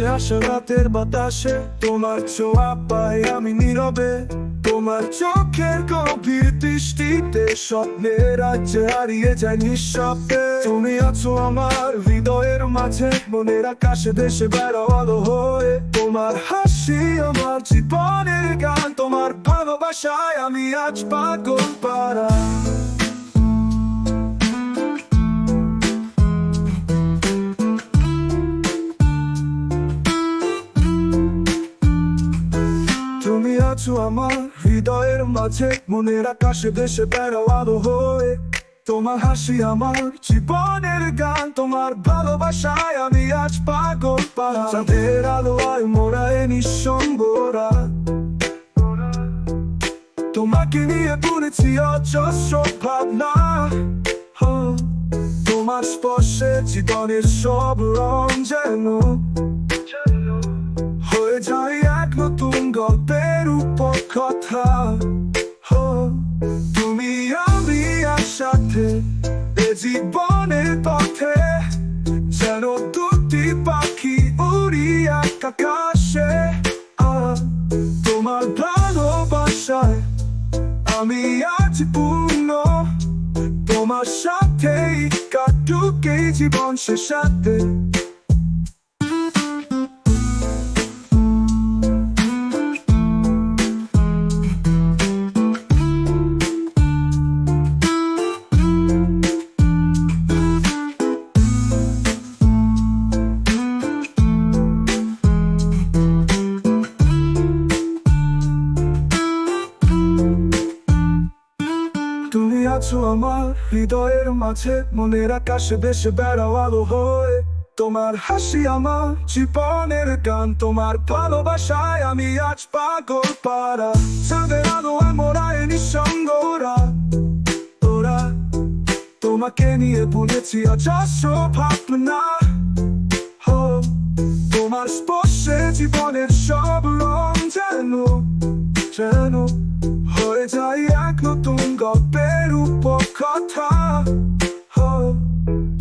ভেসে আসে রাতের বাতাসে, তোমার ছোঁয়া পাই আমি নীরবে। তোমার চোখের গভীর দৃষ্টিতে স্বপ্নের রাজ্যে হারিয়ে যায় নিঃশব্দে। তুমি আছো আমার হৃদয়ের মাঝে, মনের আকাশে দেশে বেড়াও আলো হয়ে। তোমার হাসি আমার জীবনের গান, তোমার ভালোবাসায় আমি আজ পাগল পারা। তুমি আছো আমার হৃদয়ের মাঝে, মনের আকাশে দেশে বেড়াও আলো হয়ে। তোমার হাসি আমার জীবনের গান, তোমার ভালোবাসায় আমি আজ পাগল পারা। চাঁদের আলোয় মোরা এ নিঃসঙ্গরা, তোমাকে নিয়ে বুনেছি অজস্র ভাবনা। তোমার স্পর্শে জীবনের সব রং যেন হয়ে যায় এক নতুন গল্পের উপর কথা। তুমি আমি একসাথে এ জীবনের পথে, যেন দুটি পাখি উড়ি এক আকাশে। তোমার ভালোবাসায় আমি আজ পূর্ণ, তোমার সাথেই কাটুক এই জীবন শেষাতে। তুমি আছো আমার হৃদয়ের মাঝে, মনের আকাশে দেশে বেড়াও আলো হয়ে। তোমার হাসি আমার জীবনের গান, তোমার ভালোবাসায় আমি আজ পাগল পারা। চাঁদের আলোয় মোরা এ নিঃসঙ্গরা, ওরা তোমাকে নিয়ে বুনেছি অজস্র ভাবনা। তোমার স্পর্শে জীবনের সব রং যেন যেন হয়ে যায় এক নতুন গল্পের উপর কথা।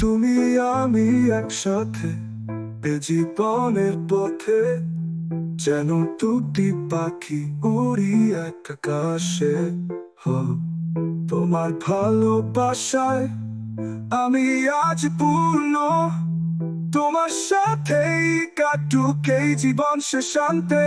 তুমি আমি একসাথে এ জীবনের পথে, যেন দুটি পাখি উড়ি এক আকাশে। তোমার ভালোবাসায় আমি আজ পূর্ণ, তোমার সাথেই কাটুক এই জীবন শেষান্তে।